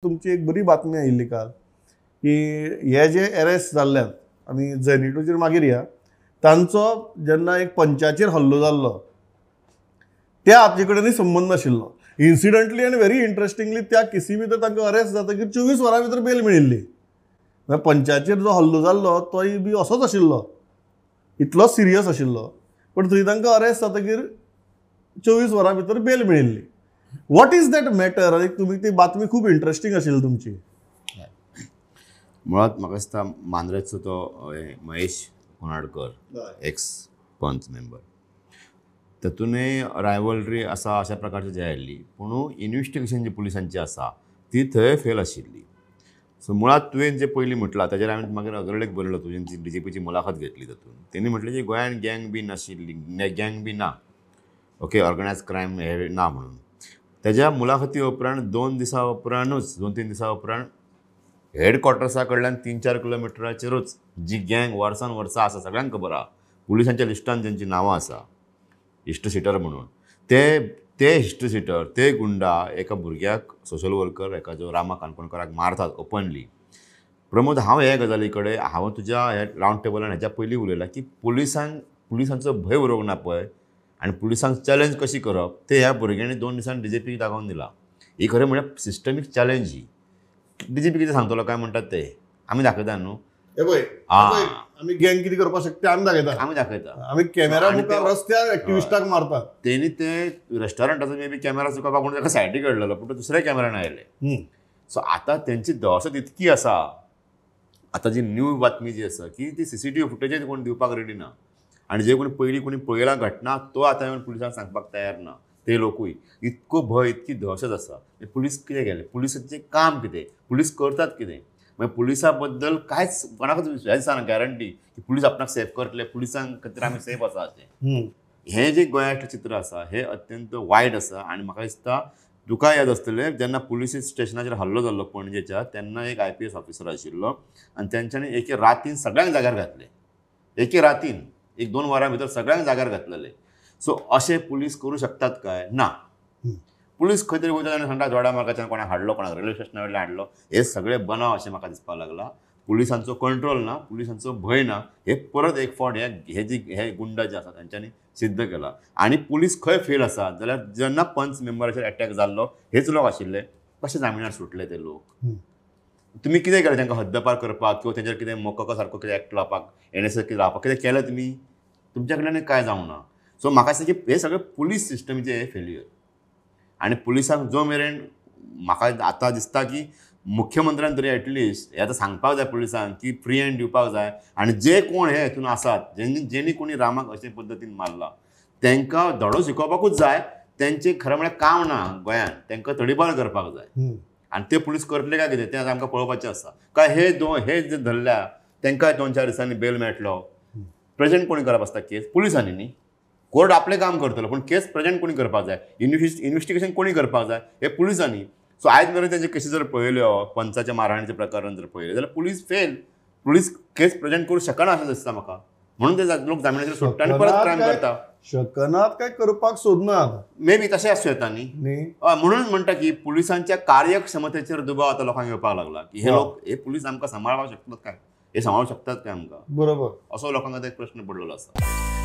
तुमची एक बरी बातमी आयिल्ली काल की हे जे अरेस्ट जाल्ल्यात आनी झेनिटोचेर मागीर या तांचो जेन्ना एक पंचाचेर हल्लो जाल्लो त्या हाचे कडेनय संबंद नाशिल्लो. इन्सिडंटली आनी व्हेरी इंट्रस्टिंगली त्या केसी भितर तांकां अरेस्ट जातकीर 24 वरां भितर बेल मेळिल्ली. पंचाचेर जो हल्लो जाल्लो तोय बी असोच आशिल्लो, इतलोच सिरियस आशिल्लो, पण थंय तांकां अरेस्ट जातकीर 24 वरां भितर बेल मेळिल्ली. What is that matter? आनी तुमी ती बातमी खूब इंट्रस्टिंग आशिल्ली तुमची. मुळात म्हाका दिसता मांद्रेचो तो महेश कोनाडकर एक्स पंच मेंबर तातूंतय रायवलरी आसा अशा प्रकारची जायल्ली, पूण इन्व्हेस्टिगेशन जी पुलिसांची आसा ती थंय फेल आशिल्ली. सो मुळात तुवें जे पयलीं म्हटलां ताचेर हांवें मागीर अग्रलेख बरयलो, तुवें DGPची मुलाखत घेतली तातूंत. तेणी म्हटलें की गोंयांत गँग बी नाशिल्ली, गँग बी ना, ओके, ऑर्गनायज क्रायम हे ना म्हणून. तेज्या मुलाखती उपरांत 2 दिसां उपरांतूच 2-3 दिसां उपरांत हेडक्वॉर्टर्सा कडल्यान 3-4 किलोमिटराचेरूच जी गँग वर्सान वर्सां आसा सगळ्यांक खबर आहा, पुलिसांच्या लिस्टान जेंची नांवां आसा हिस्ट्री सिटर म्हणून, ते हिस्ट्री सिटर ते गुंडा एका भुरग्याक सोशल वर्कर एका जो रामा काणकोणकाराक मारतात ओपनली. प्रमोद, हांव हे गजाली कडेन हांव तुज्या हे रावंड टेबलान हेच्या पयलीं उलयलां की पुलिसांचो भंय उरोवंक ना पळय आनी पुलिसांक चॅलेंज कशी करप ते ह्या भुरग्यांनी 2 दिसांनी DGPक दाखोवन दिला. ही खरें म्हळ्यार सिस्टमीक चॅलेंज ही. DGP कितें सांगतलो काय म्हणटात ते आमी दाखयता न्हू. आमी गँग कितें करपाक शकता आमी दाखयता. आमी कॅमेरा मुखार रस्त्यार एक्टिविस्टाक मारतात. तेणी ते रेस्टॉरंटाचो मे बी कॅमेरा चुकोवपाक म्हणून ताका सायडीक काडलेलो, पूण दुसऱ्या कॅमेरान आयले. सो आतां तेंची दहशत इतकी आसा. आतां जी न्यू बातमी जी आसा की ती CCTV फुटेज कोण दिवपाक रेडी ना, आनी जे कोणी पयलीं कोणी पळयला घटना तो आतां येवन पुलिसांक सांगपाक तयार ना. ते लोकूय इतको भंय, इतकी दहशत आसा. पुलीस कितें केलें, पुलिसाचें काम कितें, पुलीस करतात कितें, मागीर पुलिसा बद्दल कांयच कोणाकच हें दिसना गॅरंटी की पुलीस आपणाक सेफ करतले, पुलिसांक खातीर आमी सेफ आसा अशें. हें जें गोंयांतलें चित्र आसा हें अत्यंत वायट आसा. आनी म्हाका दिसता तुका याद आसतलें जेन्ना पुलीस स्टेशनाचेर हल्लो जाल्लो पणजेच्या, तेन्ना एक IPS ऑफिसर आशिल्लो आनी तेंच्यांनी एके रातीन सगळ्यांक जाग्यार घातले. एके रातीन 1-2 वरां भितर सगळ्यांक जाग्यार घातलेले. सो अशें पुलीस करूं शकतात काय? ना. पुलीस खंय तरी वयता आनी सांगता जोडा मार्गाच्यान कोणाक हाडलो, कोणाक रेल्वे स्टेशना वयल्यान हाडलो. हे सगळें बनाव अशें म्हाका दिसपाक लागला. पुलिसांचो कंट्रोल ना, पुलिसांचो भंय ना. हे परत एक फावट हे गुंडा जे आसा तांच्यांनी सिद्ध केला. आनी पुलीस खंय फेल आसा जाल्यार जेन्ना पंच मेंबराचेर अटॅक जाल्लो हेच लोक आशिल्ले, कशे जामिनार सुटले ते लोक. तुमी कितें केलें तांकां हद्दपार करपाक किंवा तेंचेर कितें मोकोका सारको कितें एक्ट लावपाक, NSA कितें लावपाक कितें केलें तुमी? तुमच्या कडल्यान कांय जावंक ना. सो म्हाका दिसता की हे सगळें पुलीस सिस्टमीचें फेल्युअर. आनी पुलिसांक जो मेरेन म्हाका आतां दिसता की मुख्यमंत्र्यान तरी एटलिस्ट हे आतां सांगपाक जाय पुलिसांक की फ्री हँड दिवपाक जाय. आनी जे कोण हे हितून आसात जेणी कोणी रामाक अशे पद्दतीन मारला तांकां धडो शिकोवपाकूच जाय. तेंचें खरें म्हळ्यार काम ना गोंयांत, तांकां तडीपार करपाक जाय. आनी ते पुलीस करतले काय कितें तें आमकां पळोवपाचें आसा. काय हे जे धरल्या तांकां 2-4 दिसांनी बेल मेळटलो. प्रेजेंट कोणी करप आसता केस? पुलिसांनी न्ही. कोर्ट आपलें काम करतलो, पूण केस प्रेजेंट कोणी करपाक जाय, इन्व्हेस्टिगेशन कोणी करपाक जाय? हे पुलिसांनी. सो आयज मेरेन तेंचे केसी जर पळयल्यो, पंचाच्या मारहाणीचें प्रकरण जर पळयलें जाल्यार police fail. Police case present करूं शकना अशें दिसता म्हाका. म्हणून ते लोक जामिनाचेर सोडटा आनी परत क्रायम करता. शकनात काय करपाक सोदनात. मे बी तशें आसूं येता न्ही. म्हणून म्हणटा की पुलिसांच्या कार्यक्षमतेचेर दुबाव आतां लोकांक येवपाक लागला की हे लोक हे पुलीस आमकां सांबाळपाक शकतात काय, हे सांबाळूंक शकतात काय आमकां. बरोबर. असो लोकांक एक प्रश्न पडलेलो आसा.